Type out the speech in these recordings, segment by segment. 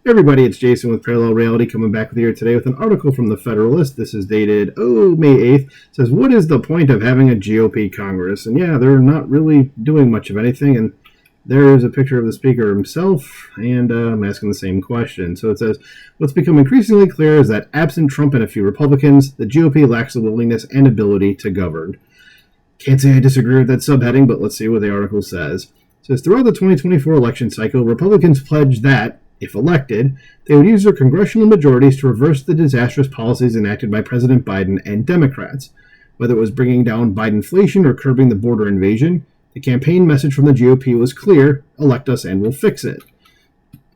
Everybody, it's Jason with Parallel Reality coming back with you here today with an article from the Federalist. This is dated, May 8th. It says, what is the point of having a GOP Congress? And yeah, they're not really doing much of anything. And there is a picture of the speaker himself, and I'm asking the same question. So it says, what's become increasingly clear is that absent Trump and a few Republicans, the GOP lacks the willingness and ability to govern. Can't say I disagree with that subheading, but let's see what the article says. It says, throughout the 2024 election cycle, Republicans pledged that, if elected, they would use their congressional majorities to reverse the disastrous policies enacted by President Biden and Democrats. Whether it was bringing down Bidenflation or curbing the border invasion, the campaign message from the GOP was clear: elect us and we'll fix it.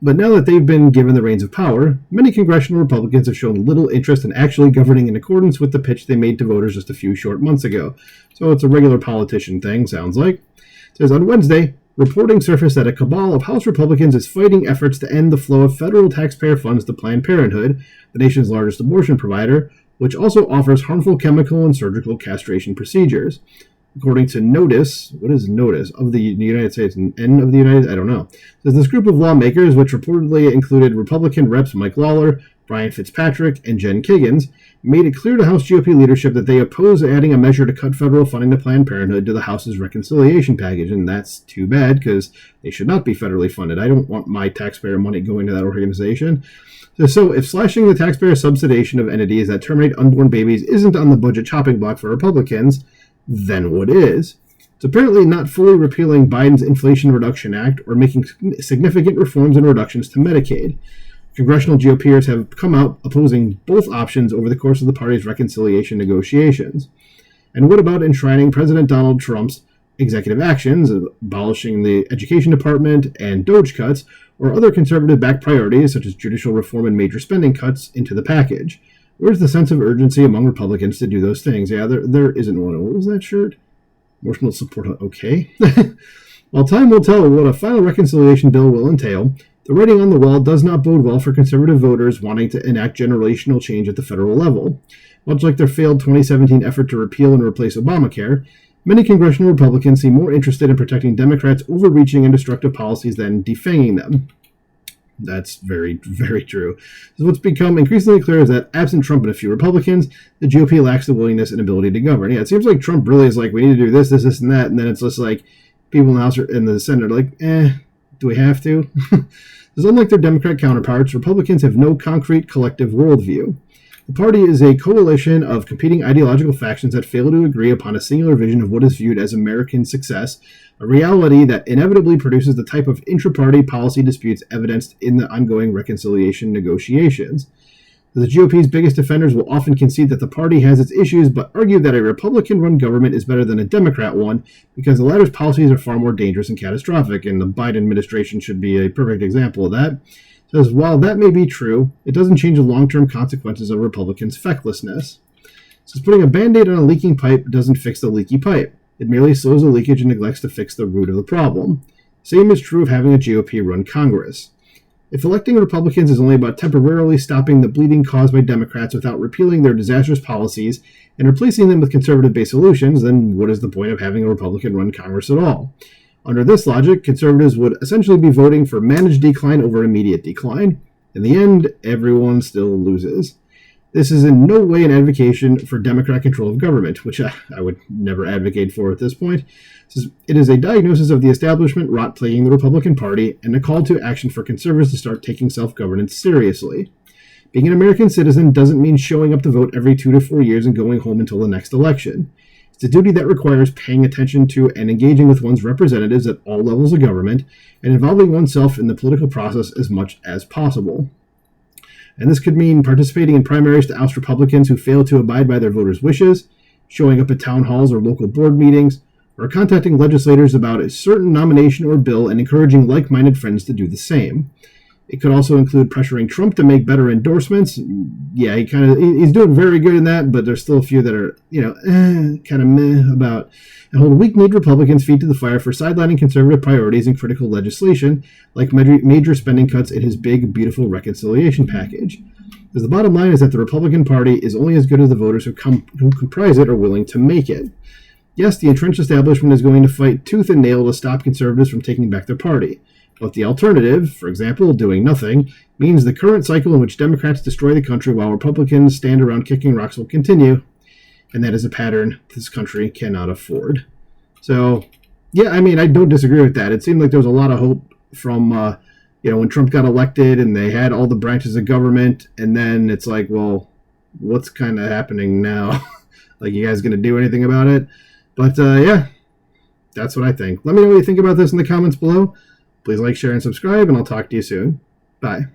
But now that they've been given the reins of power, many congressional Republicans have shown little interest in actually governing in accordance with the pitch they made to voters just a few short months ago. So it's a regular politician thing, sounds like. It says on Wednesday, reporting surfaced that a cabal of House Republicans is fighting efforts to end the flow of federal taxpayer funds to Planned Parenthood, the nation's largest abortion provider, which also offers harmful chemical and surgical castration procedures. According to Notice, what is Notice of the United States? N of the United? I don't know. Says this group of lawmakers, which reportedly included Republican reps Mike Lawler, Brian Fitzpatrick, and Jen Kiggins, made it clear to House GOP leadership that they oppose adding a measure to cut federal funding to Planned Parenthood to the House's reconciliation package, and that's too bad because they should not be federally funded. I don't want my taxpayer money going to that organization. So if slashing the taxpayer subsidization of entities that terminate unborn babies isn't on the budget chopping block for Republicans, then what is? It's apparently not fully repealing Biden's Inflation Reduction Act or making significant reforms and reductions to Medicaid. Congressional GOPers have come out opposing both options over the course of the party's reconciliation negotiations. And what about enshrining President Donald Trump's executive actions, abolishing the Education Department and DOGE cuts, or other conservative-backed priorities such as judicial reform and major spending cuts into the package? Where's the sense of urgency among Republicans to do those things? Yeah, there isn't one. What was that shirt? Emotional support. Okay. While time will tell what a final reconciliation bill will entail, the writing on the wall does not bode well for conservative voters wanting to enact generational change at the federal level. Much like their failed 2017 effort to repeal and replace Obamacare, many congressional Republicans seem more interested in protecting Democrats' overreaching and destructive policies than defanging them. That's very, very true. So what's become increasingly clear is that absent Trump and a few Republicans, the GOP lacks the willingness and ability to govern. Yeah, it seems like Trump really is like, we need to do this, this, and that, and then it's just like people in the House or in the Senate are like, do we have to? Because unlike their Democrat counterparts, Republicans have no concrete collective worldview. The party is a coalition of competing ideological factions that fail to agree upon a singular vision of what is viewed as American success, a reality that inevitably produces the type of intra-party policy disputes evidenced in the ongoing reconciliation negotiations. The GOP's biggest defenders will often concede that the party has its issues, but argue that a Republican-run government is better than a Democrat one because the latter's policies are far more dangerous and catastrophic, and the Biden administration should be a perfect example of that. Says, while that may be true, it doesn't change the long-term consequences of Republicans' fecklessness. Says putting a Band-Aid on a leaking pipe doesn't fix the leaky pipe. It merely slows the leakage and neglects to fix the root of the problem. Same is true of having a GOP-run Congress. If electing Republicans is only about temporarily stopping the bleeding caused by Democrats without repealing their disastrous policies and replacing them with conservative-based solutions, then what is the point of having a Republican-run Congress at all? Under this logic, conservatives would essentially be voting for managed decline over immediate decline. In the end, everyone still loses. This is in no way an advocacy for Democrat control of government, which I would never advocate for at this point. It is a diagnosis of the establishment rot plaguing the Republican Party and a call to action for conservatives to start taking self-governance seriously. Being an American citizen doesn't mean showing up to vote every 2 to 4 years and going home until the next election. It's a duty that requires paying attention to and engaging with one's representatives at all levels of government and involving oneself in the political process as much as possible. And this could mean participating in primaries to oust Republicans who fail to abide by their voters' wishes, showing up at town halls or local board meetings, or contacting legislators about a certain nomination or bill and encouraging like-minded friends to do the same. It could also include pressuring Trump to make better endorsements. Yeah, he's doing very good in that, but there's still a few that are, kind of meh about. And hold weak-kneed Republicans' feet to the fire for sidelining conservative priorities and critical legislation, like major spending cuts in his big, beautiful reconciliation package. Because the bottom line is that the Republican Party is only as good as the voters who comprise it are willing to make it. Yes, the entrenched establishment is going to fight tooth and nail to stop conservatives from taking back their party. But the alternative, for example, doing nothing, means the current cycle in which Democrats destroy the country while Republicans stand around kicking rocks will continue. And that is a pattern this country cannot afford. So, yeah, I mean, I don't disagree with that. It seemed like there was a lot of hope from, when Trump got elected and they had all the branches of government. And then it's like, well, what's kind of happening now? Like, you guys going to do anything about it? But, yeah, that's what I think. Let me know what you think about this in the comments below. Please like, share, and subscribe, and I'll talk to you soon. Bye.